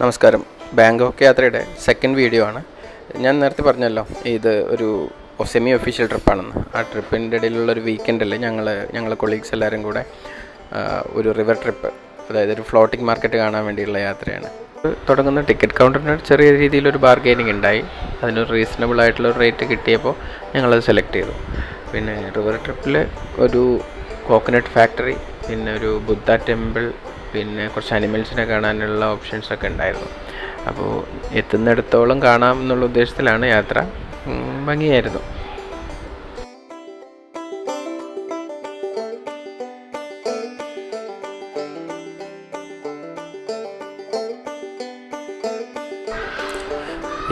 നമസ്കാരം. ബാങ്കോക്ക് യാത്രയുടെ second video ആണ്. ഞാൻ നേരത്തെ പറഞ്ഞല്ലോ ഇത് ഒരു സെമി ഒഫീഷ്യൽ ട്രിപ്പാണെന്ന്. ആ ട്രിപ്പിൻ്റെ ഇടയിലുള്ളൊരു വീക്കെൻഡിൽ ഞങ്ങൾ കൊളീഗ്സ് എല്ലാവരും കൂടെ ഒരു റിവർ ട്രിപ്പ്, അതായത് ഒരു ഫ്ലോട്ടിംഗ് മാർക്കറ്റ് കാണാൻ വേണ്ടിയുള്ള യാത്രയാണ്. തുടങ്ങുന്ന ടിക്കറ്റ് കൗണ്ടറിന് ചെറിയ രീതിയിലൊരു ബാർഗെയിനിങ് ഉണ്ടായി. അതിനൊരു റീസണബിൾ ആയിട്ടുള്ളൊരു റേറ്റ് കിട്ടിയപ്പോൾ ഞങ്ങളത് സെലക്ട് ചെയ്തു. പിന്നെ റിവർ ട്രിപ്പിൽ ഒരു കോക്കനട്ട് ഫാക്ടറി, പിന്നെ ഒരു ബുദ്ധ ടെമ്പിൾ, പിന്നെ കുറച്ച് അനിമൽസിനെ കാണാനുള്ള ഓപ്ഷൻസൊക്കെ ഉണ്ടായിരുന്നു. അപ്പോൾ എത്തുന്നിടത്തോളം കാണാം എന്നുള്ള ഉദ്ദേശത്തിലാണ് യാത്ര. ഭംഗിയായിരുന്നു.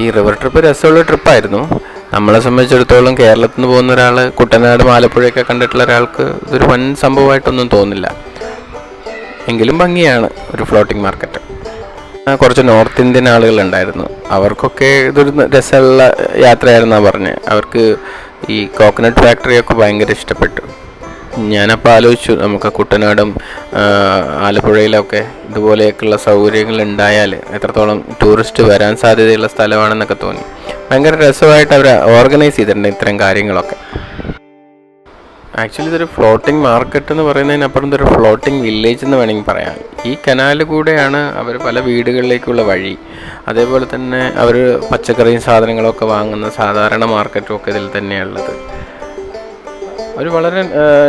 ഈ റിവർ ട്രിപ്പ് രസമുള്ള ട്രിപ്പായിരുന്നു. നമ്മളെ സംബന്ധിച്ചിടത്തോളം കേരളത്തിൽ നിന്ന് പോകുന്ന ഒരാൾ കുട്ടനാട് ആലപ്പുഴയൊക്കെ കണ്ടിട്ടുള്ള ഒരാൾക്ക് ഇതൊരു വൻ സംഭവമായിട്ടൊന്നും തോന്നില്ല. എങ്കിലും ഭംഗിയാണ് ഒരു ഫ്ലോട്ടിംഗ് മാർക്കറ്റ്. കുറച്ച് നോർത്ത് ഇന്ത്യൻ ആളുകളുണ്ടായിരുന്നു. അവർക്കൊക്കെ ഇതൊരു രസമുള്ള യാത്രയായിരുന്നാണ് പറഞ്ഞത്. അവർക്ക് ഈ കോക്കനട്ട് ഫാക്ടറിയൊക്കെ ഭയങ്കര ഇഷ്ടപ്പെട്ടു. ഞാനപ്പോൾ ആലോചിച്ചു, നമുക്ക് കുട്ടനാടും ആലപ്പുഴയിലൊക്കെ ഇതുപോലെയൊക്കെയുള്ള സൗകര്യങ്ങൾ ഉണ്ടായാൽ എത്രത്തോളം ടൂറിസ്റ്റ് വരാൻ സാധ്യതയുള്ള സ്ഥലമാണെന്നൊക്കെ തോന്നി. ഭയങ്കര രസമായിട്ട് അവർ ഓർഗനൈസ് ചെയ്തിട്ടുണ്ട് ഇത്തരം കാര്യങ്ങളൊക്കെ. ആക്ച്വലി ഇതൊരു ഫ്ലോട്ടിംഗ് മാർക്കറ്റ് എന്ന് പറയുന്നതിനപ്പുറം ഇതൊരു ഫ്ലോട്ടിംഗ് വില്ലേജ് എന്ന് വേണമെങ്കിൽ പറയാം. ഈ കനാൽ കൂടെയാണ് അവർ പല വീടുകളിലേക്കുള്ള വഴി. അതേപോലെ തന്നെ അവർ പച്ചക്കറിയും സാധനങ്ങളൊക്കെ വാങ്ങുന്ന സാധാരണ മാർക്കറ്റും ഒക്കെ ഇതിൽ തന്നെയാണുള്ളത്. അവർ വളരെ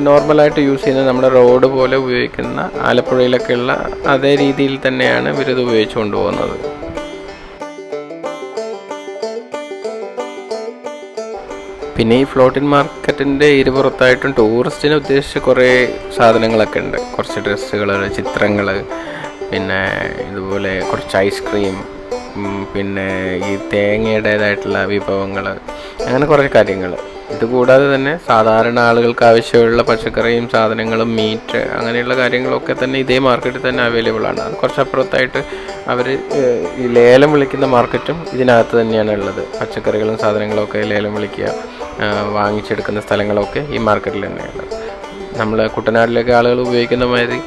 നോർമലായിട്ട് യൂസ് ചെയ്യുന്ന നമ്മുടെ റോഡ് പോലെ ഉപയോഗിക്കുന്ന ആലപ്പുഴയിലൊക്കെയുള്ള അതേ രീതിയിൽ തന്നെയാണ് ഇവരിത് ഉപയോഗിച്ചു കൊണ്ടുപോകുന്നത്. പിന്നെ ഈ ഫ്ലോട്ടിംഗ് മാർക്കറ്റിൻ്റെ ഇരുപുറത്തായിട്ടും ടൂറിസ്റ്റിനെ ഉദ്ദേശിച്ച് കുറേ സാധനങ്ങളൊക്കെ ഉണ്ട്. കുറച്ച് ഡ്രസ്സുകൾ, ചിത്രങ്ങൾ, പിന്നെ ഇതുപോലെ കുറച്ച് ഐസ്ക്രീം, പിന്നെ ഈ തേങ്ങയുടേതായിട്ടുള്ള വിഭവങ്ങൾ, അങ്ങനെ കുറേ കാര്യങ്ങൾ. ഇതുകൂടാതെ തന്നെ സാധാരണ ആളുകൾക്ക് ആവശ്യമുള്ള പച്ചക്കറിയും സാധനങ്ങളും, മീറ്റ്, അങ്ങനെയുള്ള കാര്യങ്ങളൊക്കെ തന്നെ ഇതേ മാർക്കറ്റിൽ തന്നെ അവൈലബിൾ ആണ്. അത് കുറച്ചപ്പുറത്തായിട്ട് അവർ ഈ ലേലം വിളിക്കുന്ന മാർക്കറ്റും ഇതിനകത്ത് തന്നെയാണ് ഉള്ളത്. പച്ചക്കറികളും സാധനങ്ങളൊക്കെ ലേലം വിളിക്കുക, വാങ്ങിച്ചെടുക്കുന്ന സ്ഥലങ്ങളൊക്കെ ഈ മാർക്കറ്റിൽ തന്നെയാണ്. നമ്മൾ കുട്ടനാട്ടിലേക്ക് ആളുകൾ ഉപയോഗിക്കുന്ന മാതിരി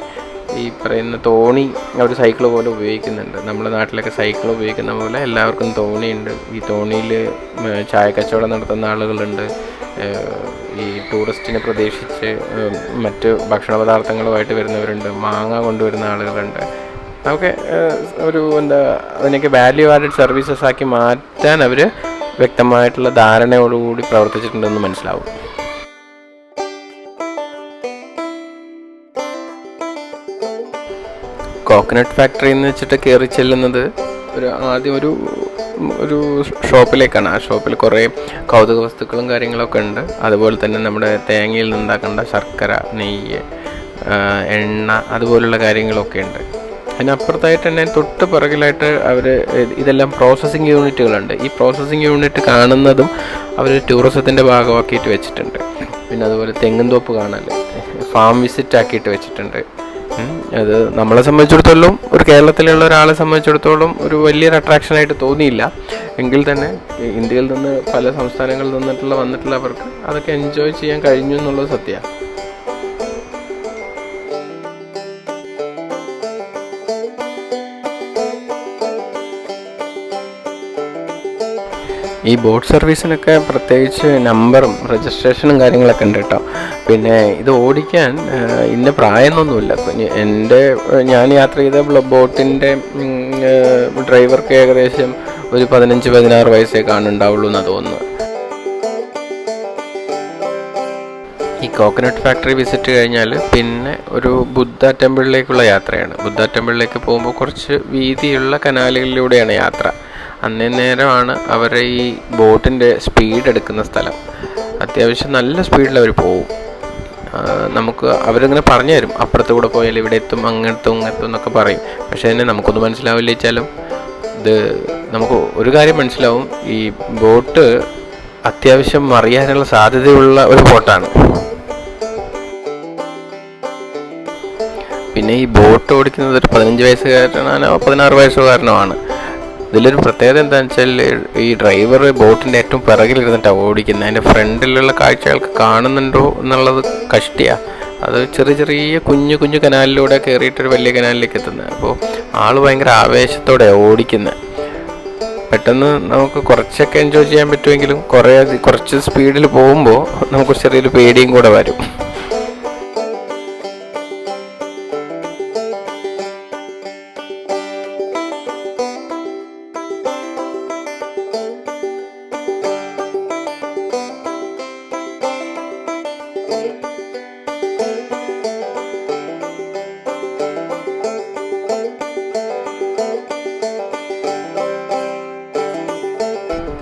ഈ പറയുന്ന തോണി അവർ സൈക്കിൾ പോലെ ഉപയോഗിക്കുന്നുണ്ട്. നമ്മുടെ നാട്ടിലൊക്കെ സൈക്കിൾ ഉപയോഗിക്കുന്ന പോലെ എല്ലാവർക്കും തോണിയുണ്ട്. ഈ തോണിയിൽ ചായ കച്ചവടം നടത്തുന്ന ആളുകളുണ്ട്. ഈ ടൂറിസ്റ്റിനെ പ്രതീക്ഷിച്ച് മറ്റ് ഭക്ഷണ പദാർത്ഥങ്ങളുമായിട്ട് വരുന്നവരുണ്ട്. മാങ്ങ കൊണ്ടുവരുന്ന ആളുകളുണ്ട്. അതൊക്കെ ഒരു അതിനൊക്കെ വാല്യൂ ആഡഡ് സർവീസസ് ആക്കി മാറ്റാൻ അവർ വ്യക്തമായിട്ടുള്ള ധാരണയോടുകൂടി പ്രവർത്തിച്ചിട്ടുണ്ടെന്ന് മനസ്സിലാവും. കോക്കനട്ട് ഫാക്ടറി എന്ന് വെച്ചിട്ട് കയറി ചെല്ലുന്നത് ആദ്യം ഒരു ഷോപ്പിലേക്കാണ്. ആ ഷോപ്പിൽ കുറേ കൗതുക വസ്തുക്കളും കാര്യങ്ങളൊക്കെ ഉണ്ട്. അതുപോലെ തന്നെ നമ്മുടെ തേങ്ങയിൽ നിന്നുണ്ടാക്കേണ്ട ശർക്കര, നെയ്യ്, എണ്ണ, അതുപോലുള്ള കാര്യങ്ങളൊക്കെ ഉണ്ട്. അതിനപ്പുറത്തായിട്ട് തന്നെ തൊട്ട് പിറകിലായിട്ട് അവർ ഇതെല്ലാം പ്രോസസ്സിങ് യൂണിറ്റുകളുണ്ട്. ഈ പ്രോസസ്സിങ് യൂണിറ്റ് കാണുന്നതും അവർ ടൂറിസത്തിൻ്റെ ഭാഗമാക്കിയിട്ട് വെച്ചിട്ടുണ്ട്. പിന്നെ അതുപോലെ തെങ്ങുംതോപ്പ് കാണൽ, ഫാം വിസിറ്റ് ആക്കിയിട്ട് വെച്ചിട്ടുണ്ട്. അത് നമ്മളെ സംബന്ധിച്ചിടത്തോളം, ഒരു കേരളത്തിലുള്ള ഒരാളെ സംബന്ധിച്ചിടത്തോളം ഒരു വലിയൊരു അട്രാക്ഷനായിട്ട് തോന്നിയില്ല. എങ്കിൽ തന്നെ ഇന്ത്യയിൽ നിന്ന് പല സംസ്ഥാനങ്ങളിൽ വന്നിട്ടുള്ളവർക്ക് അതൊക്കെ എൻജോയ് ചെയ്യാൻ കഴിഞ്ഞു എന്നുള്ളത് സത്യമാണ്. ഈ ബോട്ട് സർവീസിനൊക്കെ പ്രത്യേകിച്ച് നമ്പറും രജിസ്ട്രേഷനും കാര്യങ്ങളൊക്കെ ഉണ്ട് കേട്ടോ. പിന്നെ ഇത് ഓടിക്കാൻ ഇന്ന പ്രായമൊന്നുമില്ല. ഞാൻ യാത്ര ചെയ്ത ബോട്ടിൻ്റെ ഡ്രൈവർക്ക് ഏകദേശം ഒരു 15-16 വയസ്സേ കാണുന്നുണ്ടാവുള്ളൂ എന്നാണ് തോന്നുന്നത്. ഈ കോക്കനട്ട് ഫാക്ടറി വിസിറ്റ് കഴിഞ്ഞാൽ പിന്നെ ഒരു ബുദ്ധ ടെമ്പിളിലേക്കുള്ള യാത്രയാണ്. ബുദ്ധ ടെമ്പിളിലേക്ക് പോകുമ്പോൾ കുറച്ച് വീതിയുള്ള കനാലുകളിലൂടെയാണ് യാത്ര. അന്നേരമാണ് അവരെ ഈ ബോട്ടിൻ്റെ സ്പീഡ് എടുക്കുന്ന സ്ഥലം. അത്യാവശ്യം നല്ല സ്പീഡിൽ അവർ പോവും. നമുക്ക് അവരിങ്ങനെ പറഞ്ഞു തരും, അപ്പുറത്ത് കൂടെ പോയാൽ ഇവിടെ എത്തും, അങ്ങെത്തും എന്നൊക്കെ പറയും. പക്ഷേ തന്നെ നമുക്കൊന്നും മനസ്സിലാവില്ല. വെച്ചാലും ഇത് നമുക്ക് ഒരു കാര്യം മനസ്സിലാവും, ഈ ബോട്ട് അത്യാവശ്യം മറിയാനുള്ള സാധ്യതയുള്ള ഒരു ബോട്ടാണ്. പിന്നെ ഈ ബോട്ട് ഓടിക്കുന്നത് ഒരു 15 വയസ്സുകാരനോ 16 വയസ്സുകാരനോ. ഇതിലൊരു പ്രത്യേകത എന്താണെന്ന് വെച്ചാൽ, ഈ ഡ്രൈവർ ബോട്ടിൻ്റെ ഏറ്റവും പിറകിലിരുന്നിട്ടാണ് ഓടിക്കുന്നത്. അതിൻ്റെ ഫ്രണ്ടിലുള്ള കാഴ്ചകൾക്ക് കാണുന്നുണ്ടോ എന്നുള്ളത് കഷ്ടിയാണ്. അത് ചെറിയ ചെറിയ കുഞ്ഞു കുഞ്ഞു കനാലിലൂടെ കയറിയിട്ടൊരു വലിയ കനാലിലേക്ക് എത്തുന്നത്. അപ്പോൾ ആൾ ഭയങ്കര ആവേശത്തോടെ ഓടിക്കുന്നത്. പെട്ടെന്ന് നമുക്ക് കുറച്ചൊക്കെ എൻജോയ് ചെയ്യാൻ പറ്റുമെങ്കിലും കുറച്ച് സ്പീഡിൽ പോകുമ്പോൾ നമുക്ക് ചെറിയൊരു പേടിയും കൂടെ വരും.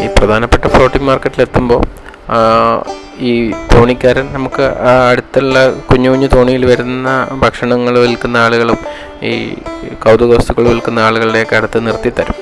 ഈ പ്രധാനപ്പെട്ട ഫ്ലോട്ടിംഗ് മാർക്കറ്റിലെത്തുമ്പോൾ ഈ തോണിക്കാരൻ നമുക്ക് അടുത്തുള്ള കുഞ്ഞു കുഞ്ഞു തോണിയിൽ വരുന്ന ഭക്ഷണങ്ങൾ വിൽക്കുന്ന ആളുകളും ഈ കൗതുക വസ്തുക്കൾ വിൽക്കുന്ന ആളുകളുടെയൊക്കെ അടുത്ത് നിർത്തിത്തരും.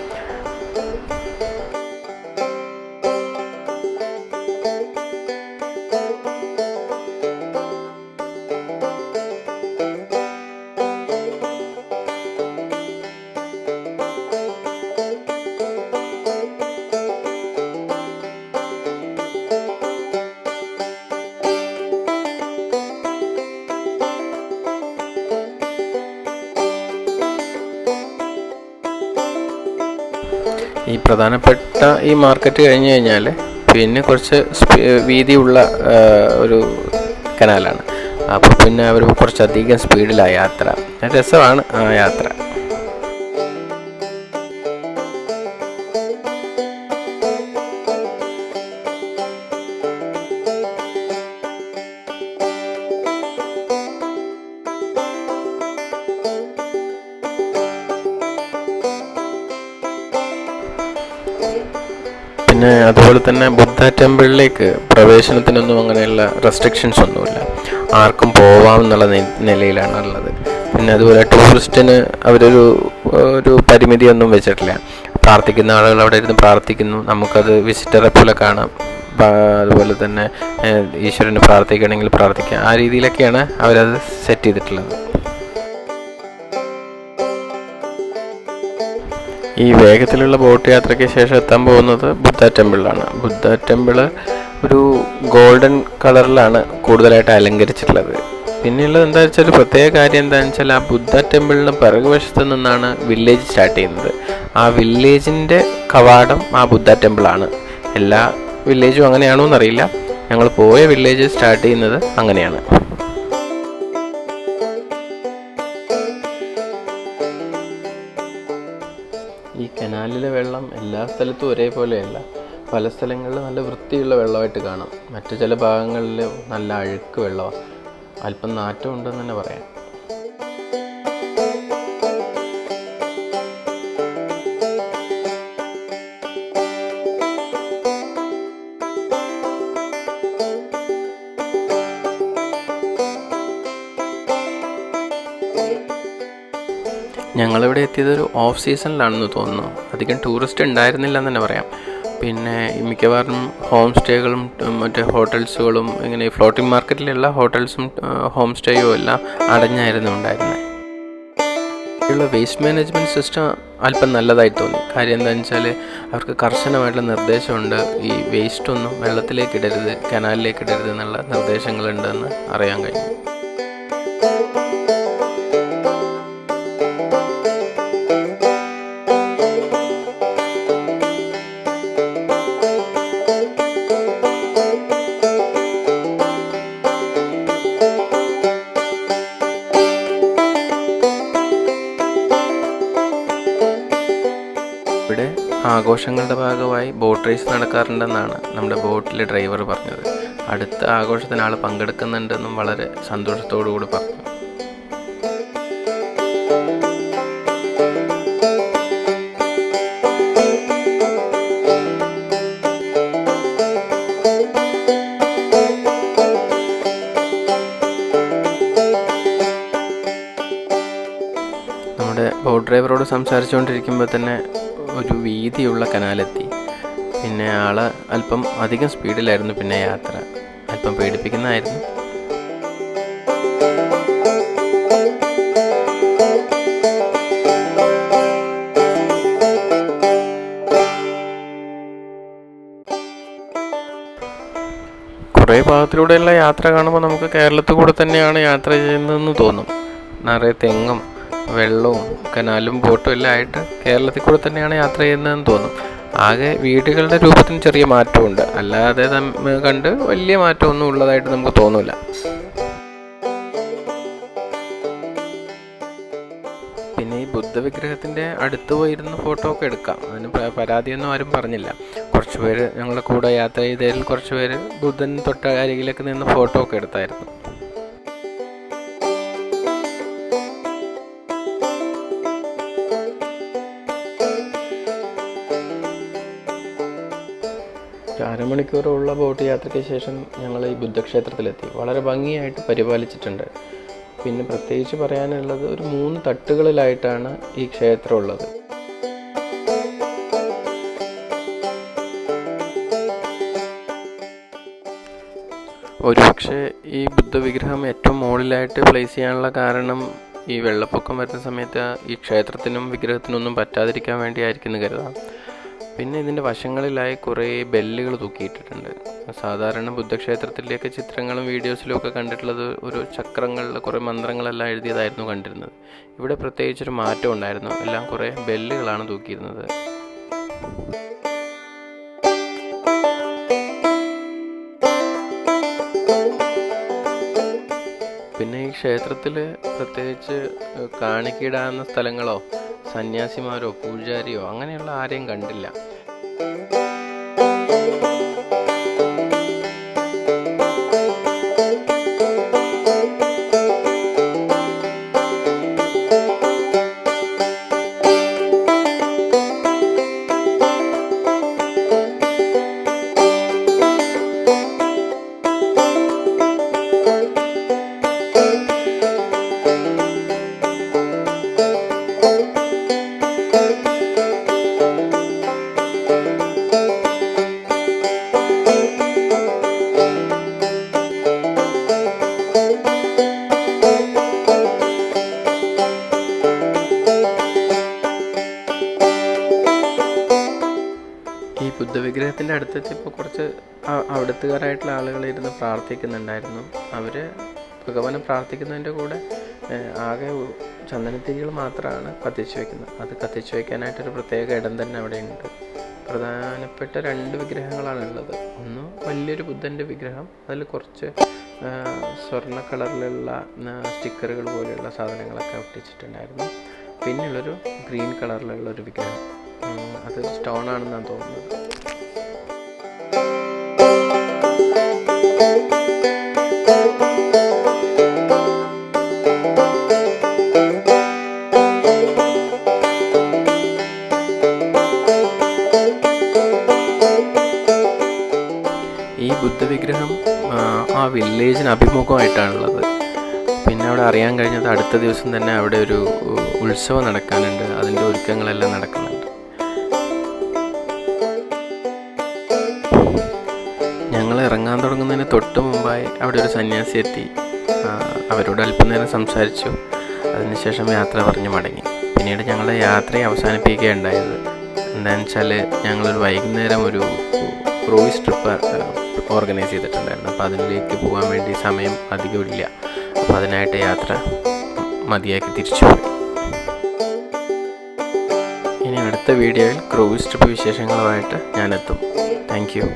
ഈ പ്രധാനപ്പെട്ട ഈ മാർക്കറ്റ് കഴിഞ്ഞ് കഴിഞ്ഞാൽ പിന്നെ കുറച്ച് വീതിയുള്ള ഒരു കനാലാണ്. അപ്പോൾ പിന്നെ അവർ കുറച്ചധികം സ്പീഡിലാണ് യാത്ര. രസമാണ് ആ യാത്ര. പിന്നെ അതുപോലെ തന്നെ ബുദ്ധ ടെമ്പിളിലേക്ക് പ്രവേശനത്തിനൊന്നും അങ്ങനെയുള്ള റെസ്ട്രിക്ഷൻസ് ഒന്നുമില്ല. ആർക്കും പോവാമെന്നുള്ള നിലയിലാണ് ഉള്ളത്. പിന്നെ അതുപോലെ ടൂറിസ്റ്റിന് അവരൊരു പരിമിതിയൊന്നും വെച്ചിട്ടില്ല. പ്രാർത്ഥിക്കുന്ന ആളുകൾ അവിടെ ഇരുന്ന് പ്രാർത്ഥിക്കുന്നു, നമുക്കത് വിസിറ്ററെ പോലെ കാണാം. അതുപോലെ തന്നെ ഈശ്വരന് പ്രാർത്ഥിക്കണമെങ്കിൽ പ്രാർത്ഥിക്കാം. ആ രീതിയിലൊക്കെയാണ് അവരത് സെറ്റ് ചെയ്തിട്ടുള്ളത്. ഈ വേഗത്തിലുള്ള ബോട്ട് യാത്രയ്ക്ക് ശേഷം എത്താൻ പോകുന്നത് ബുദ്ധ ടെമ്പിളാണ്. ബുദ്ധ ടെമ്പിള് ഒരു ഗോൾഡൻ കളറിലാണ് കൂടുതലായിട്ട് അലങ്കരിച്ചിട്ടുള്ളത്. പിന്നെയുള്ളത് എന്താ വെച്ചാൽ ഒരു പ്രത്യേക കാര്യം എന്താണെന്ന് വെച്ചാൽ ആ ബുദ്ധ ടെമ്പിളിന് പിറകുവശത്ത് നിന്നാണ് വില്ലേജ് സ്റ്റാർട്ട് ചെയ്യുന്നത്. ആ വില്ലേജിൻ്റെ കവാടം ആ ബുദ്ധ ടെമ്പിളാണ്. എല്ലാ വില്ലേജും അങ്ങനെയാണോ എന്നറിയില്ല, ഞങ്ങൾ പോയ വില്ലേജ് സ്റ്റാർട്ട് ചെയ്യുന്നത് അങ്ങനെയാണ്. ഈ കനാലിലെ വെള്ളം എല്ലാ സ്ഥലത്തും ഒരേപോലെയല്ല. പല സ്ഥലങ്ങളിൽ നല്ല വൃത്തിയുള്ള വെള്ളമായിട്ട് കാണാം, മറ്റു ചില ഭാഗങ്ങളിൽ നല്ല അഴുക്ക് വെള്ളമാണ്. അല്പം നാറ്റം ഉണ്ടെന്ന് തന്നെ പറയാം. ഞങ്ങളിവിടെ എത്തിയത് ഒരു ഓഫ് സീസണിലാണെന്ന് തോന്നുന്നു. അധികം ടൂറിസ്റ്റ് ഉണ്ടായിരുന്നില്ല എന്ന് തന്നെ പറയാം. പിന്നെ മിക്കവാറും ഹോം സ്റ്റേകളും മറ്റേ ഹോട്ടൽസുകളും ഇങ്ങനെ ഫ്ലോട്ടിംഗ് മാർക്കറ്റിലുള്ള ഹോട്ടൽസും ഹോം സ്റ്റേയും എല്ലാം അടഞ്ഞായിരുന്നു ഉണ്ടായിരുന്നത്. ഉള്ള വേസ്റ്റ് മാനേജ്മെൻറ്റ് സിസ്റ്റം അല്പം നല്ലതായി തോന്നി. കാര്യം എന്താണെന്ന് വെച്ചാൽ അവർക്ക് കർശനമായിട്ടുള്ള നിർദ്ദേശമുണ്ട്. ഈ വേസ്റ്റൊന്നും വെള്ളത്തിലേക്ക് ഇടരുത്, കനാലിലേക്ക് ഇടരുത് എന്നുള്ള നിർദ്ദേശങ്ങളുണ്ടെന്ന് അറിയാൻ കഴിഞ്ഞു. ഇവിടെ ആഘോഷങ്ങളുടെ ഭാഗമായി ബോട്ട് റേസ് നടക്കാറുണ്ടെന്നാണ് നമ്മുടെ ബോട്ടിലെ ഡ്രൈവർ പറഞ്ഞത്. അടുത്ത ആഘോഷത്തിന് ആൾ പങ്കെടുക്കുന്നുണ്ടെന്നും വളരെ സന്തോഷത്തോടു കൂടി പറഞ്ഞു. നമ്മുടെ ബോട്ട് ഡ്രൈവറോട് സംസാരിച്ചുകൊണ്ടിരിക്കുമ്പോൾ തന്നെ ഒരു വീതിയുള്ള കനാലെത്തി. പിന്നെ ആൾ അല്പം അധികം സ്പീഡിലായിരുന്നു. പിന്നെ യാത്ര അല്പം പേടിപ്പിക്കുന്നതായിരുന്നു. കുറേ ഭാഗത്തിലൂടെയുള്ള യാത്ര കാണുമ്പോൾ നമുക്ക് കേരളത്തിൽ കൂടെ തന്നെയാണ് യാത്ര ചെയ്യുന്നതെന്ന് തോന്നും. നിറയെ തെങ്ങും വെള്ളവും കനാലും ബോട്ടും എല്ലാം ആയിട്ട് കേരളത്തിൽ കൂടെ തന്നെയാണ് യാത്ര ചെയ്യുന്നതെന്ന് തോന്നും. ആകെ വീടുകളുടെ രൂപത്തിന് ചെറിയ മാറ്റമുണ്ട്, അല്ലാതെ കണ്ട് വലിയ മാറ്റമൊന്നും ഉള്ളതായിട്ട് നമുക്ക് തോന്നില്ല. പിന്നെ ഈ ബുദ്ധ വിഗ്രഹത്തിൻ്റെ അടുത്ത് പോയിരുന്ന് ഫോട്ടോ ഒക്കെ എടുക്കാം, അതിന് പരാതിയൊന്നും ആരും പറഞ്ഞില്ല. കുറച്ച് പേര് ഞങ്ങളുടെ കൂടെ യാത്ര ചെയ്തതിൽ കുറച്ച് പേര് ബുദ്ധൻ തൊട്ട അരികിലേക്ക് നിന്ന് ഫോട്ടോ ഒക്കെ എടുത്തായിരുന്നു. അരമണിക്കൂറുള്ള ബോട്ട് യാത്രയ്ക്ക് ശേഷം ഞങ്ങൾ ഈ ബുദ്ധക്ഷേത്രത്തിലെത്തി. വളരെ ഭംഗിയായിട്ട് പരിപാലിച്ചിട്ടുണ്ട്. പിന്നെ പ്രത്യേകിച്ച് പറയാനുള്ളത്, ഒരു 3 തട്ടുകളിലായിട്ടാണ് ഈ ക്ഷേത്രം ഉള്ളത്. ഒരുപക്ഷെ ഈ ബുദ്ധ വിഗ്രഹം ഏറ്റവും മുകളിലായിട്ട് പ്ലേസ് ചെയ്യാനുള്ള കാരണം ഈ വെള്ളപ്പൊക്കം വരുന്ന സമയത്ത് ഈ ക്ഷേത്രത്തിനും വിഗ്രഹത്തിനൊന്നും പറ്റാതിരിക്കാൻ വേണ്ടിയായിരിക്കും കരുതാം. പിന്നെ ഇതിൻ്റെ വശങ്ങളിലായി കുറേ ബെല്ലുകൾ തൂക്കിയിട്ടിട്ടുണ്ട്. സാധാരണ ബുദ്ധക്ഷേത്രത്തിലേക്ക് ചിത്രങ്ങളും വീഡിയോസിലും ഒക്കെ കണ്ടിട്ടുള്ളത് ഒരു ചക്രങ്ങളിൽ കുറേ മന്ത്രങ്ങളെല്ലാം എഴുതിയതായിരുന്നു കണ്ടിരുന്നത്. ഇവിടെ പ്രത്യേകിച്ചൊരു മാറ്റം ഉണ്ടായിരുന്നു. എല്ലാം കുറേ ബെല്ലുകളാണ് തൂക്കിയിരുന്നത്. പിന്നെ ഈ ക്ഷേത്രത്തിൽ പ്രത്യേകിച്ച് കാണിക്കയിടാവുന്ന സ്ഥലങ്ങളോ സന്യാസിമാരോ പൂജാരിയോ അങ്ങനെയുള്ള ആരെയും കണ്ടില്ല. ഈ ബുദ്ധവിഗ്രഹത്തിൻ്റെ അടുത്തെത്തിയപ്പോൾ കുറച്ച് അവിടുത്തുകാരായിട്ടുള്ള ആളുകൾ ഇരുന്ന് പ്രാർത്ഥിക്കുന്നുണ്ടായിരുന്നു. അവർ ഭഗവാനെ പ്രാർത്ഥിക്കുന്നതിൻ്റെ കൂടെ ആകെ ചന്ദനത്തിരികൾ മാത്രമാണ് കത്തിച്ചു വയ്ക്കുന്നത്. അത് കത്തിച്ചു വയ്ക്കാനായിട്ടൊരു പ്രത്യേക ഇടം തന്നെ അവിടെ ഉണ്ട്. പ്രധാനപ്പെട്ട 2 വിഗ്രഹങ്ങളാണുള്ളത്. ഒന്ന് വലിയൊരു ബുദ്ധൻ്റെ വിഗ്രഹം, അതിൽ കുറച്ച് സ്വർണ്ണ കളറിലുള്ള സ്റ്റിക്കറുകൾ പോലെയുള്ള സാധനങ്ങളൊക്കെ ഒട്ടിച്ചിട്ടുണ്ടായിരുന്നു. പിന്നെയുള്ളൊരു ഗ്രീൻ കളറിലുള്ളൊരു വിഗ്രഹം, അത് സ്റ്റോൺ ആണെന്നാണ് തോന്നുന്നത്. ഈ ബുദ്ധവിഗ്രഹം ആ വില്ലേജിന് അഭിമുഖമായിട്ടാണുള്ളത്. പിന്നെ അവിടെ അറിയാൻ കഴിഞ്ഞത് അടുത്ത ദിവസം തന്നെ അവിടെ ഒരു ഉത്സവം നടക്കാനുണ്ട്. അതിൻ്റെ ഒരുക്കങ്ങളെല്ലാം നടക്കുന്നുണ്ട്. ഞങ്ങൾ ഇറങ്ങാൻ തുടങ്ങുന്നതിന് തൊട്ട് മുമ്പായി അവിടെ ഒരു സന്യാസി എത്തി. അവരോട് അല്പനേരം സംസാരിച്ചു. അതിനുശേഷം യാത്ര പറഞ്ഞ് മടങ്ങി. പിന്നീട് ഞങ്ങളുടെ യാത്രയെ അവസാനിപ്പിക്കുകയുണ്ടായത്. എന്താണെന്ന് വെച്ചാൽ ഞങ്ങളൊരു വൈകുന്നേരം ഒരു ക്രൂയിസ് ട്രിപ്പ് ഓർഗനൈസ് ചെയ്തിട്ടുണ്ടായിരുന്നു. അപ്പോൾ അതിലേക്ക് പോകാൻ വേണ്ടി സമയം അധികമില്ല. അപ്പോൾ അതിനായിട്ട് യാത്ര മതിയാക്കി തിരിച്ചുപോയി. ഇനി അടുത്ത വീഡിയോയിൽ ക്രൂയിസ് ട്രിപ്പ് വിശേഷങ്ങളുമായിട്ട് ഞാനെത്തും. Thank U.